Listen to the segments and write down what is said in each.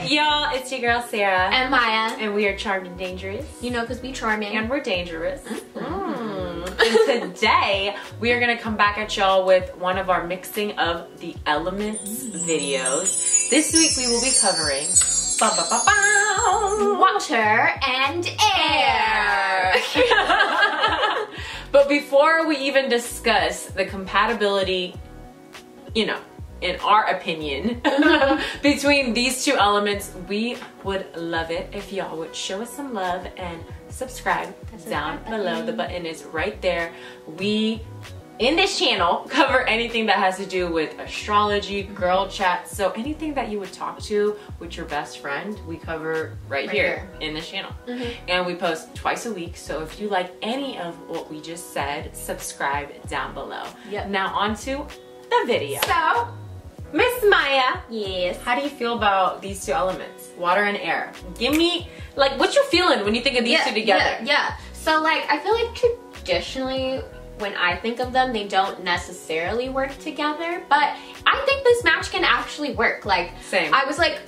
Y'all, it's your girl Sarah and Maya, and we are charmed and dangerous. You know, because we charming and we're dangerous. And today we are gonna come back at y'all with one of our mixing of the elements videos. This week we will be covering water and air. But before we even discuss the compatibility, you know, in our opinion, between these two elements, we would love it if y'all would show us some love and subscribe down below. The button is right there. We, in this channel, cover anything that has to do with astrology, girl chat, so anything that you would talk to with your best friend, we cover right here in this channel. And we post twice a week, so if you like any of what we just said, subscribe down below. Now on to the video. So, Miss Maya, yes, how do you feel about these two elements, water and air? Give me, like, what you feeling when you think of these two together? So, like, I feel like traditionally, when I think of them, they don't necessarily work together, but I think this match can actually work. Like, same. I was like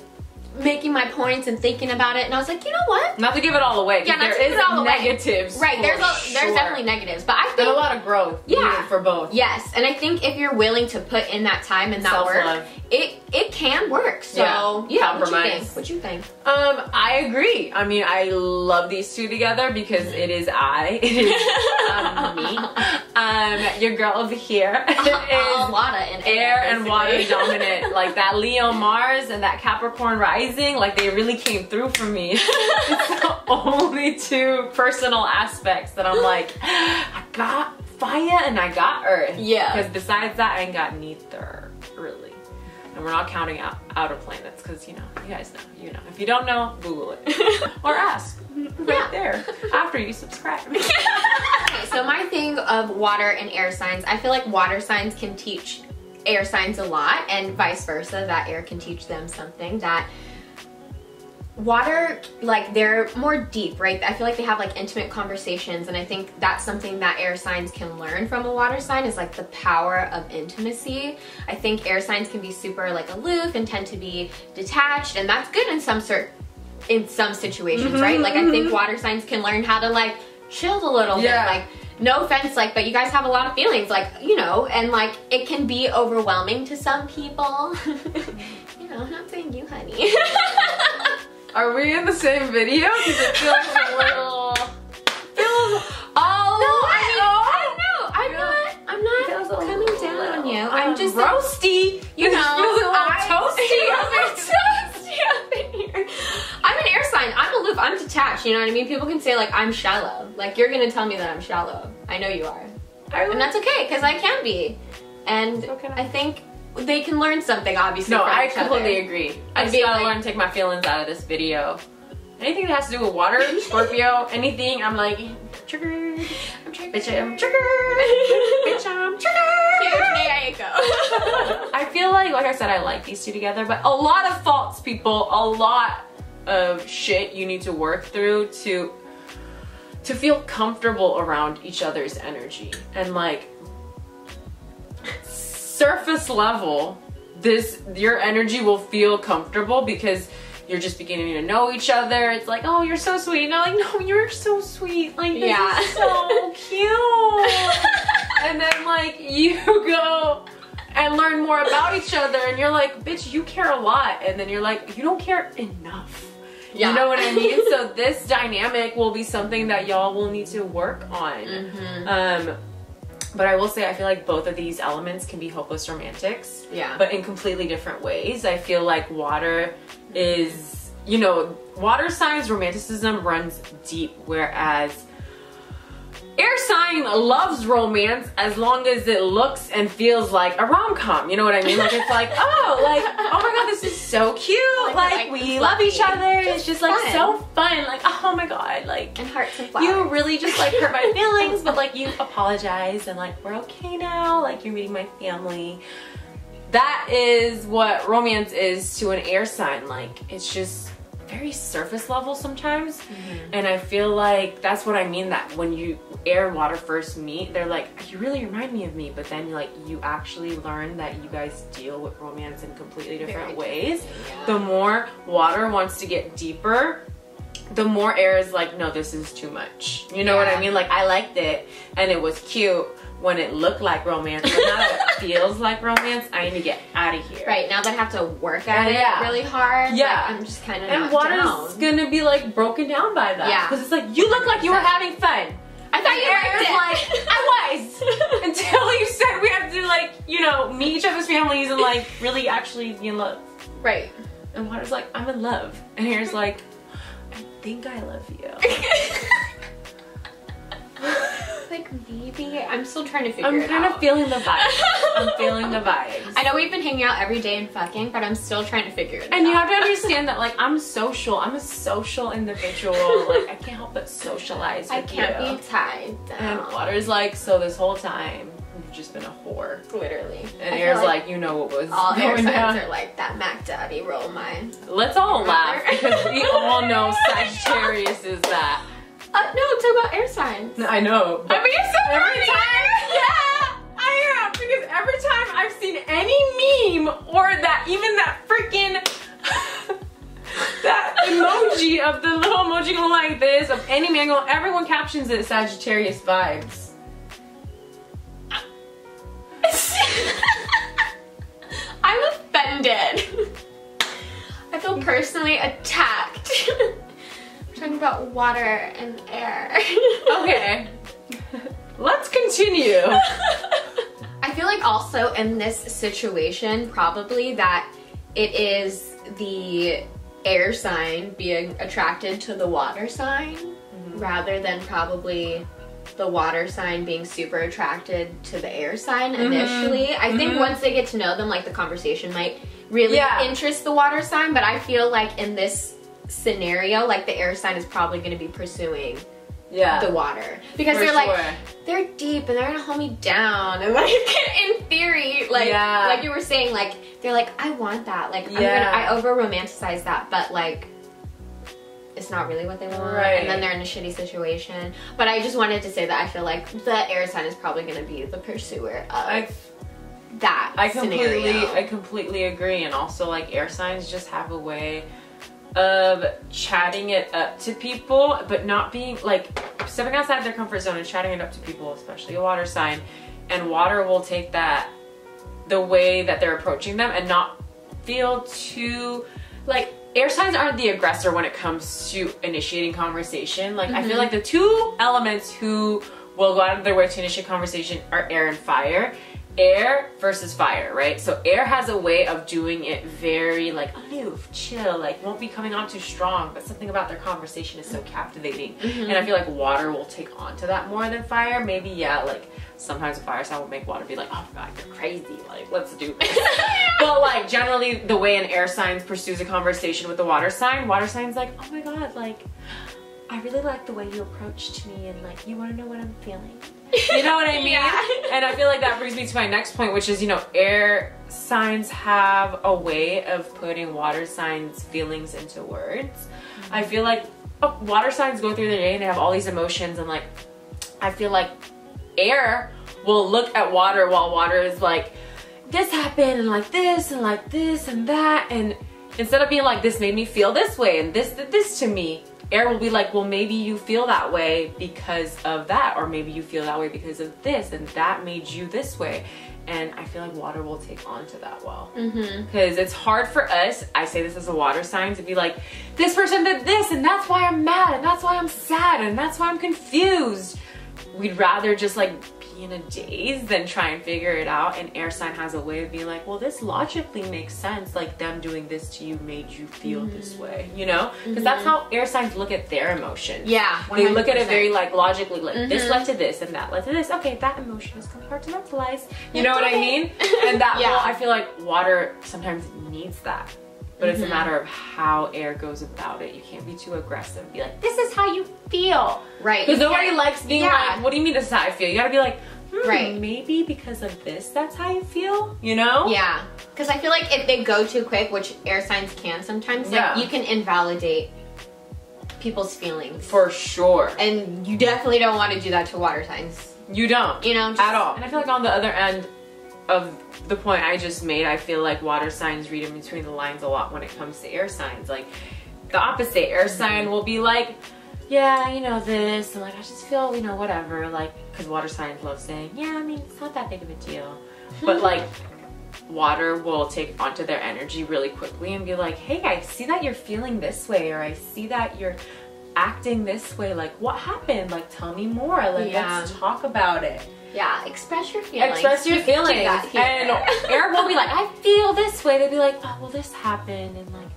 making my points and thinking about it, and I was like, you know what? Not to give it all away. Yeah, not to give it all negatives. Right, there's definitely negatives, but I think there's a lot of growth. Yeah, for both. Yes, and I think if you're willing to put in that time and that work, it can work. So yeah, compromise. What you think? I agree. I mean, I love these two together because it is me. Your girl over here is water and air and water dominant. Like that Leo Mars and that Capricorn rising, like they really came through for me. It's the only two personal aspects that I'm like, I got fire and I got earth. Yeah. Because besides that, I ain't got neither, really. And we're not counting outer planets because, you know, you guys know, you know. If you don't know, Google it. Or ask right there after you subscribe. Okay, so my thing of water and air signs, I feel like water signs can teach air signs a lot and vice versa, that air can teach them something. That water, like, they're more deep, right? I feel like they have like intimate conversations, and I think that's something that air signs can learn from a water sign, is like the power of intimacy. I think air signs can be super like aloof and tend to be detached, and that's good in some situations, right? Like I think water signs can learn how to like chill a little bit, like, no offense, like, but you guys have a lot of feelings, like, you know, and like it can be overwhelming to some people. You know, I'm not saying you, honey. Are we in the same video? Because it feels a little... I'm not coming down on you. I'm just roasty. You know, toasty. I'm an air sign. I'm aloof. I'm detached. You know what I mean? People can say like I'm shallow. Like you're gonna tell me that I'm shallow. I know you are, and that's okay because I can be. And I think they can learn something, obviously. No, from I each completely other. agree. I just gotta learn to take my feelings out of this video. Anything that has to do with water, Scorpio, anything, I'm like, triggered. I'm triggered. Bitch, I'm triggered. Bitch, I'm triggered. I feel like I said, I like these two together, but a lot of faults, people, a lot of shit you need to work through to feel comfortable around each other's energy. And like, surface level, your energy will feel comfortable because you're just beginning to know each other. It's like, oh, you're so sweet. And I'm like, no, you're so sweet. Like, this is so cute. And then like you go and learn more about each other and you're like, bitch, you care a lot. And then you're like, you don't care enough. You know what I mean? So this dynamic will be something that y'all will need to work on. But I will say, I feel like both of these elements can be hopeless romantics. But in completely different ways. I feel like water is, you know, water signs romanticism runs deep, whereas air sign loves romance as long as it looks and feels like a rom-com. You know what I mean? Like it's like, oh my god, this is so cute. Like we love each other. It's just like so fun. Like, oh my god, like, and hearts and flowers. You really just like hurt my feelings, but like you apologize and like we're okay now. Like you're meeting my family. That is what romance is to an air sign. Like it's just very surface level sometimes. And I feel like that's what I mean, that when you air and water first meet, they're like, you really remind me of me, but then like you actually learn that you guys deal with romance in completely different ways. Yeah. The more water wants to get deeper, the more air is like, no, this is too much. You know what I mean? Like, I liked it and it was cute when it looked like romance, but now that it feels like romance, I need to get out of here. Right, now that I have to work at it really hard, like, I'm just kind of and water's gonna be like broken down by that. Yeah. Because it's like, you look like you were having fun. I thought you liked it. Like, I was. Until you said we have to like, you know, meet each other's families and like really actually be in love. Right. And water's like, I'm in love. And air's like, I think I love you. Like, maybe I'm still trying to figure it out. I'm kind of feeling the vibes. I'm feeling the vibes. I know we've been hanging out every day and fucking, but I'm still trying to figure it out. And you have to understand that, like, I'm social. I'm a social individual. Like, I can't help but socialize with I can't be tied down. And water's like, so this whole time you've just been a whore. Literally. And air's like, you know what was all air going signs down. are like, that Mac Daddy roll mine. Let's all laugh because we all know Sagittarius is that. No, I'm talking about air signs. No, I know. But you're so every time, yeah, I am. Because every time I've seen any meme or that, even that freaking, that emoji of the little emoji going like this, of any man going, everyone captions it Sagittarius vibes. I'm offended. I feel personally attacked. Talking about water and air. Okay. Let's continue. I feel like also in this situation, probably that it is the air sign being attracted to the water sign rather than probably the water sign being super attracted to the air sign initially. I think once they get to know them, like the conversation might really interest the water sign, but I feel like in this scenario, like the air sign is probably going to be pursuing the water because they're they're deep and they're gonna hold me down, and like in theory, like you were saying, like they're like, I want that, like I over romanticize that, but like it's not really what they want, and then they're in a shitty situation. But I just wanted to say that I feel like the air sign is probably going to be the pursuer of that scenario. I completely agree. And also, like, air signs just have a way of chatting it up to people, but not being like stepping outside their comfort zone and chatting it up to people, especially a water sign. And water will take that the way that they're approaching them and not feel too like, air signs aren't the aggressor when it comes to initiating conversation. Like, I feel like the two elements who will go out of their way to initiate conversation are air and fire. Air versus fire, right? So air has a way of doing it very like aloof, chill, like won't be coming on too strong, but something about their conversation is so captivating. And I feel like water will take on to that more than fire. Maybe, like sometimes a fire sign will make water be like, oh my god, you're crazy, like let's do this. But like generally the way an air sign pursues a conversation with the water sign's like, oh my god, like I really like the way you approached me, and like you want to know what I'm feeling. You know what I mean? And I feel like that brings me to my next point, which is, you know, air signs have a way of putting water signs' feelings into words. I feel like water signs go through the day and they have all these emotions, and like I feel like air will look at water while water is like, this happened and like this and like this and that, and instead of being like, this made me feel this way and this did this to me, air will be like, well, maybe you feel that way because of that, or maybe you feel that way because of this, and that made you this way. And I feel like water will take on to that well. Because it's hard for us, I say this as a water sign, to be like, this person did this, and that's why I'm mad, and that's why I'm sad, and that's why I'm confused. We'd rather just like be in a daze than try and figure it out. And air sign has a way of being like, well, this logically makes sense, like them doing this to you made you feel this way, you know? Because that's how air signs look at their emotions. Yeah, 100%. They look at it very like logically, like this led to this and that led to this. Okay, that emotion is compartmentalized. You know what I mean? And that will, I feel like water sometimes needs that. But it's a matter of how air goes about it. You can't be too aggressive and be like, this is how you feel. Right. Because nobody likes being like, what do you mean this is how I feel? You gotta be like, maybe because of this, that's how you feel, you know? Yeah. Because I feel like if they go too quick, which air signs can sometimes, like you can invalidate people's feelings. For sure. And you definitely don't want to do that to water signs. You don't. You know? At all. And I feel like on the other end of the point I just made, I feel like water signs read in between the lines a lot when it comes to air signs. Like, the opposite air sign will be like, yeah, you know this, and like, I just feel, you know, whatever, like, because water signs love saying, yeah, I mean, it's not that big of a deal. But like, water will take onto their energy really quickly and be like, hey, I see that you're feeling this way, or I see that you're acting this way, like, what happened? Like, tell me more, like, let's talk about it. Yeah, express your feelings. Express your feelings. And air will be like, I feel this way. They'll be like, oh, well, this happened, and like,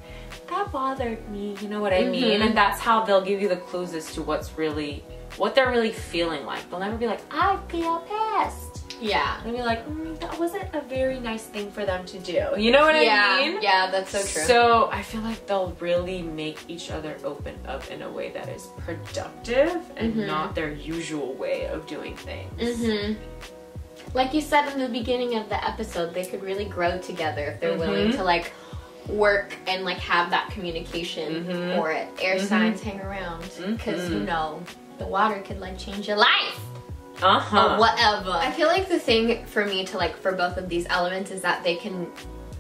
that bothered me, you know what I mean? And that's how they'll give you the clues as to what they're really feeling like. They'll never be like, I feel pissed. Yeah. They'll be like, that wasn't a very nice thing for them to do. You know what I mean? Yeah, that's so true. So I feel like they'll really make each other open up in a way that is productive and not their usual way of doing things. Like you said in the beginning of the episode, they could really grow together if they're willing to like work and like have that communication for it. Air signs hang around because you know the water could like change your life or whatever. I feel like the thing for me to like for both of these elements is that they can,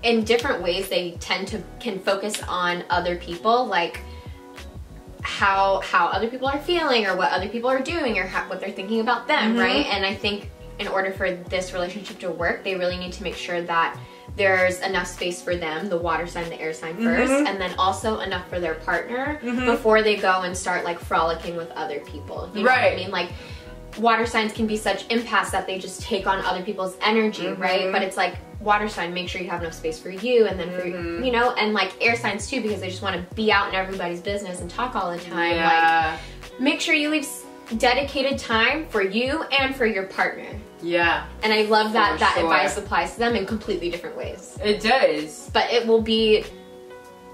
in different ways, they can focus on other people, like how other people are feeling or what other people are doing or what they're thinking about them, right? And I think in order for this relationship to work, they really need to make sure that there's enough space for them, the water sign, the air sign first, and then also enough for their partner before they go and start like frolicking with other people. You know what I mean? Like, water signs can be such empaths that they just take on other people's energy, right? But it's like, water sign, make sure you have enough space for you, and then for, you know, and like air signs too, because they just want to be out in everybody's business and talk all the time. Like, make sure you leave dedicated time for you and for your partner. Yeah. And I love that advice applies to them in completely different ways. It does. But it will be,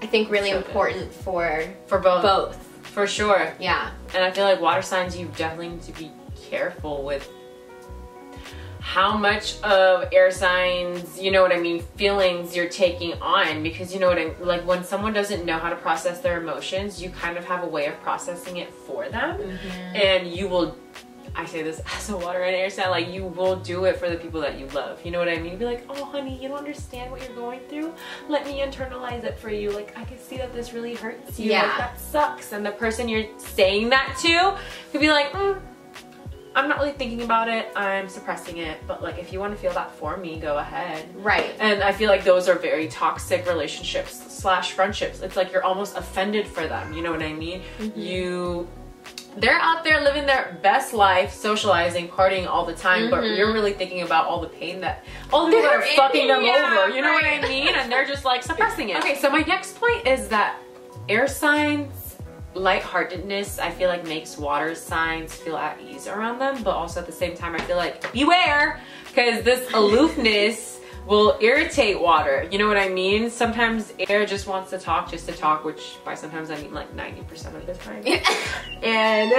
I think, really important for both. For sure. Yeah. And I feel like water signs, you definitely need to be careful with how much of air signs, you know what I mean, feelings you're taking on, because you know what I mean, like when someone doesn't know how to process their emotions, you kind of have a way of processing it for them, and you will, I say this as a water and air sign, like you will do it for the people that you love, you know what I mean? Be like, oh honey, you don't understand what you're going through, let me internalize it for you, like I can see that this really hurts you, like that sucks, and the person you're saying that to could be like, I'm not really thinking about it, I'm suppressing it, but like if you want to feel that for me, go ahead. Right. And I feel like those are very toxic relationships / friendships. It's like you're almost offended for them, you know what I mean? They're out there living their best life, socializing, partying all the time, but you're really thinking about all the pain that all the people that are fucking them over, you know what I mean? And they're just like suppressing it. Okay, so my next point is that air signs, lightheartedness, I feel like makes water signs feel at ease around them, but also at the same time I feel like beware, because this aloofness will irritate water, you know what I mean? Sometimes air just wants to talk just to talk, which by sometimes I mean like 90% of the time. And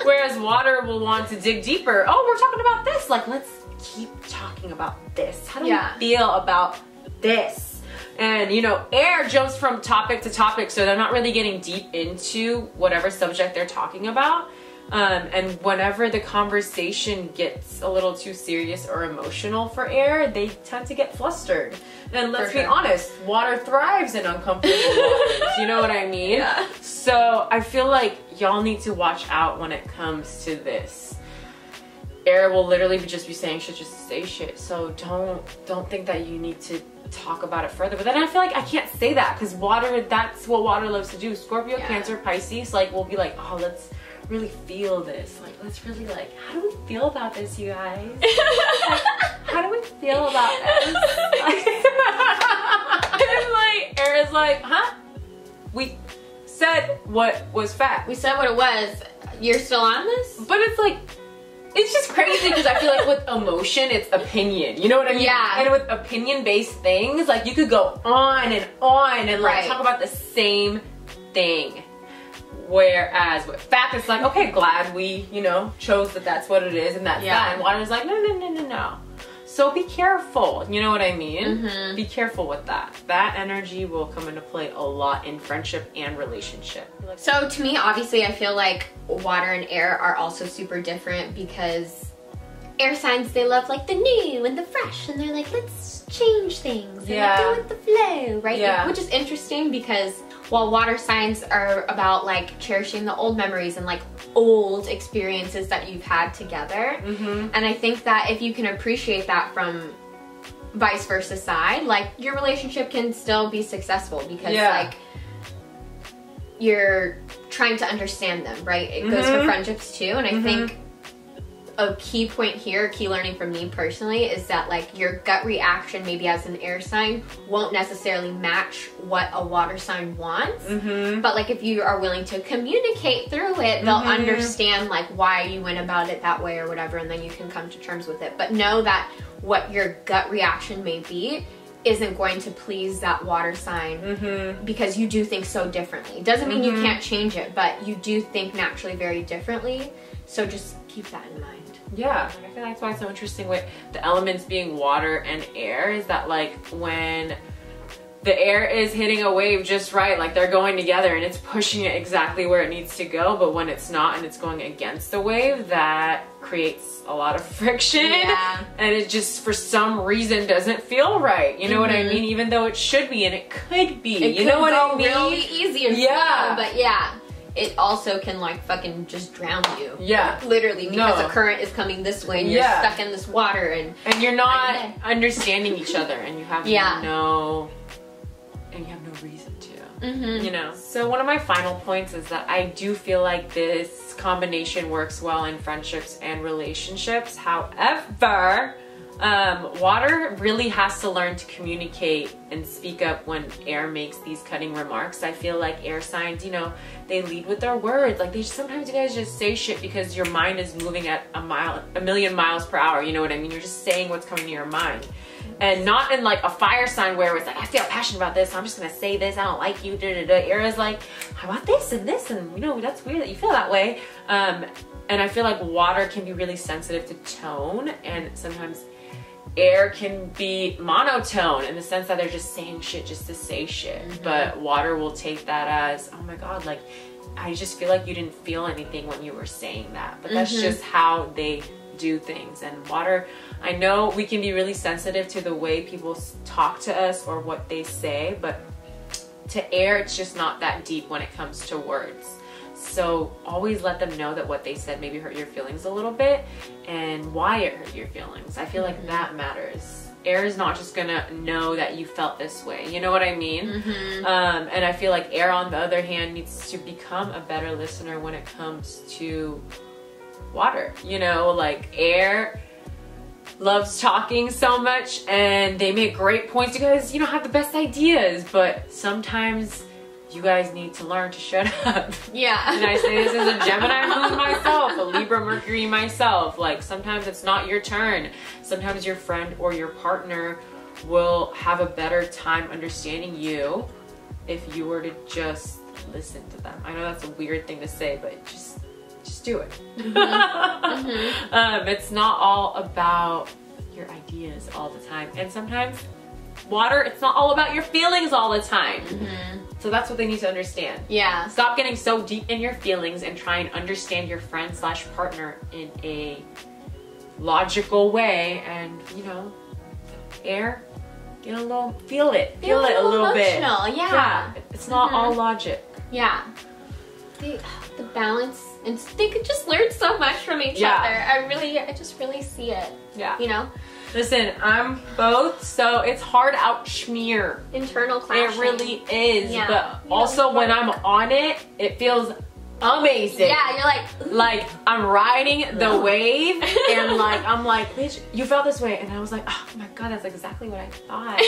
whereas water will want to dig deeper. Oh, we're talking about this, like let's keep talking about this. How do we feel about this? And you know, air jumps from topic to topic, so they're not really getting deep into whatever subject they're talking about. And whenever the conversation gets a little too serious or emotional for air, they tend to get flustered. And let's be honest, water thrives in uncomfortable waters. You know what I mean? Yeah. So I feel like y'all need to watch out when it comes to this. Air will literally just be saying shit just to say shit. So don't think that you need to talk about it further. But then I feel like I can't say that because water, that's what water loves to do. Scorpio, Cancer, Pisces, like we'll be like, oh, let's really feel this. Like, let's really like, how do we feel about this, you guys? Like, how do we feel about this? And like, air is like, huh? We said what was fact. We said what it was. You're still on this? But it's like, it's just crazy because I feel like with emotion, it's opinion. You know what I mean? Yeah. And with opinion-based things, like you could go on and like talk about the same thing. Whereas with fact, it's like, okay, glad we, you know, chose that that's what it is and that's that. And water is like, no. So be careful. You know what I mean? Be careful with that. That energy will come into play a lot in friendship and relationship. So to me, obviously, I feel like water and air are also super different because air signs, they love like the new and the fresh, and they're like, let's change things and go with the flow, right? Yeah. Which is interesting because while water signs are about like cherishing the old memories and like old experiences that you've had together, and I think that if you can appreciate that from vice versa side, like your relationship can still be successful because like you're trying to understand them, right? It goes for friendships too, and I think a key point here, key learning from me personally, is that like your gut reaction maybe as an air sign won't necessarily match what a water sign wants, but like if you are willing to communicate through it, they'll understand like why you went about it that way or whatever, and then you can come to terms with it. But know that what your gut reaction may be isn't going to please that water sign because you do think so differently. Doesn't mean you can't change it, but you do think naturally very differently, so just keep that in mind. Yeah, I feel that's why it's so interesting with the elements being water and air, is that like when the air is hitting a wave just right, like they're going together and it's pushing it exactly where it needs to go, but when it's not and it's going against the wave, that creates a lot of friction, and it just for some reason doesn't feel right. You know what I mean? Even though it should be and it could be. It you know what I mean? Really easy and flow, but it also can like fucking just drown you. Yeah. Like, literally, because the current is coming this way and you're stuck in this water and you're not understanding each other and you have no reason to. You know? So one of my final points is that I do feel like this combination works well in friendships and relationships. However, water really has to learn to communicate and speak up when air makes these cutting remarks. I feel like air signs, you know, they lead with their words. Like sometimes you guys just say shit because your mind is moving at a million miles per hour. You know what I mean? You're just saying what's coming to your mind. And not in like a fire sign where it's like, I feel passionate about this, so I'm just gonna say this, I don't like you, Air is like, how about this and this, and you know, that's weird that you feel that way. And I feel like water can be really sensitive to tone, and sometimes air can be monotone in the sense that they're just saying shit just to say shit. But water will take that as, oh my god, like I just feel like you didn't feel anything when you were saying that. But that's just how they do things. And water, I know we can be really sensitive to the way people talk to us or what they say, but to air, it's just not that deep when it comes to words. So always let them know that what they said maybe hurt your feelings a little bit and why it hurt your feelings. I feel like that matters. Air is not just gonna know that you felt this way. You know what I mean? And I feel like air, on the other hand, needs to become a better listener when it comes to water. You know, like air loves talking so much and they make great points. You guys, you know, have the best ideas, but sometimes you guys need to learn to shut up. Yeah. And I say this as a Gemini moon myself, a Libra Mercury myself. Like sometimes it's not your turn. Sometimes your friend or your partner will have a better time understanding you if you were to just listen to them. I know that's a weird thing to say, but just do it. It's not all about your ideas all the time. And sometimes water, it's not all about your feelings all the time. So that's what they need to understand. Yeah. Stop getting so deep in your feelings and try and understand your friend slash partner in a logical way. And, you know, air, get a little, feel it a little bit. Yeah. It's not all logic. Yeah. The balance, and they could just learn so much from each other. I just really see it. Yeah. You know? Listen, I'm both, so it's hard out schmear. Internal clashing. It really is. Yeah. But also when I'm on it, it feels amazing. Yeah, you're like I'm riding the wave and like I'm like, bitch, you felt this way, and I was like, oh my god, that's exactly what I thought.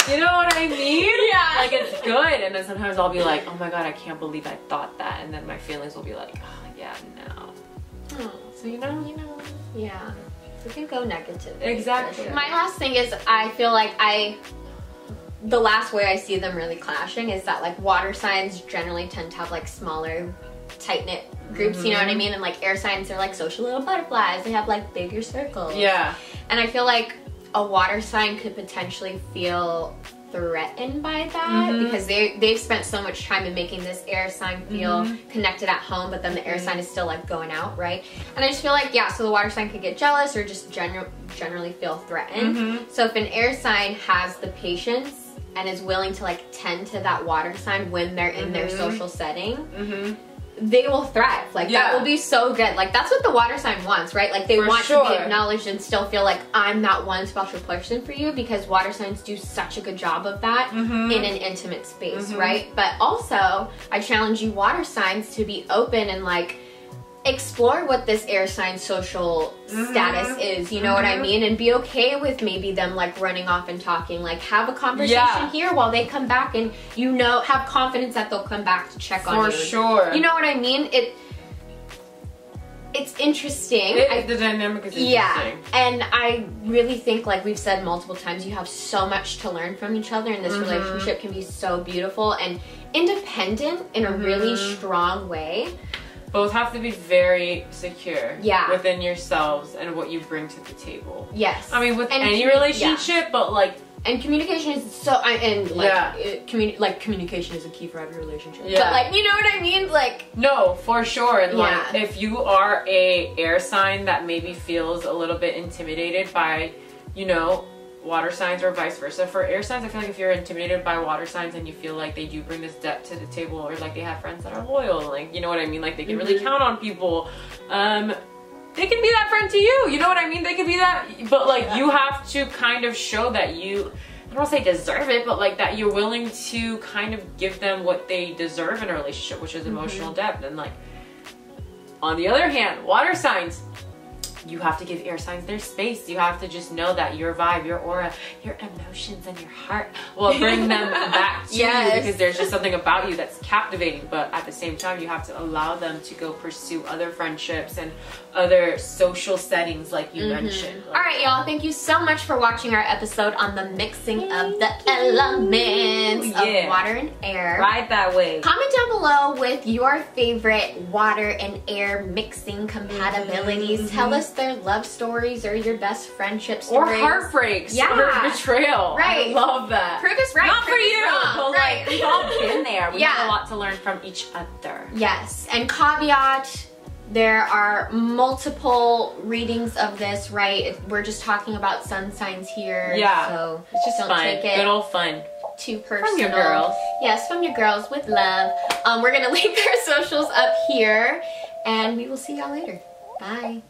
You know what I mean? Yeah. Like it's good, and then sometimes I'll be like, oh my god, I can't believe I thought that, and then my feelings will be like, oh yeah, no. Oh, so you know, yeah. We can go negative. Exactly. My last thing is, I feel like the last way I see them really clashing is that like water signs generally tend to have like smaller, tight-knit groups, you know what I mean? And like air signs are like social little butterflies. They have like bigger circles. Yeah. And I feel like a water sign could potentially feel threatened by that because they've spent so much time in making this air sign feel connected at home, but then the air sign is still like going out, right? And I just feel like, yeah, so the water sign could get jealous or just generally feel threatened. So if an air sign has the patience and is willing to like tend to that water sign when they're in their social setting, they will thrive. Like that will be so good. Like that's what the water sign wants, right? Like they want to be acknowledged and still feel like I'm that one special person for you, because water signs do such a good job of that in an intimate space, right? But also I challenge you water signs to be open and like explore what this air sign social status is, you know what I mean? And be okay with maybe them like running off and talking, like have a conversation here while they come back, and you know, have confidence that they'll come back to check on you. For sure. You know what I mean? It's interesting. The dynamic is interesting. Yeah, and I really think, like we've said multiple times, you have so much to learn from each other, and this relationship can be so beautiful and independent in a really strong way. Both have to be very secure within yourselves and what you bring to the table. Yes. I mean, with any relationship, but like... And communication is so... communication is a key for every relationship. Yeah. But like, you know what I mean? Like... No, for sure. And like, if you are a air sign that maybe feels a little bit intimidated by, you know, water signs or vice versa. For air signs, I feel like if you're intimidated by water signs and you feel like they do bring this depth to the table, or like they have friends that are loyal, like, you know what I mean? Like they can really count on people. They can be that friend to you, you know what I mean? They can be that, but like you have to kind of show that you, I don't want to say deserve it, but like that you're willing to kind of give them what they deserve in a relationship, which is emotional depth. And like, on the other hand, water signs, you have to give air signs their space. You have to just know that your vibe, your aura, your emotions, and your heart will bring them back to you, because there's just something about you that's captivating. But at the same time, you have to allow them to go pursue other friendships and other social settings like you mentioned. Like, all right, y'all. Thank you so much for watching our episode on the mixing of the elements of water and air. Ride that way. Comment down below with your favorite water and air mixing compatibilities. Tell us their love stories or your best friendship stories. Or heartbreaks. Or betrayal. Right. I love that. Prove us right. Not for you. Wrong. But like, we've all been there. We have a lot to learn from each other. Yes. And caveat, there are multiple readings of this, right? We're just talking about sun signs here. Yeah. So it's just don't fun. take it good old fun. Too personal. From your girls. Yes, from your girls with love. We're going to link our socials up here, and we will see y'all later. Bye.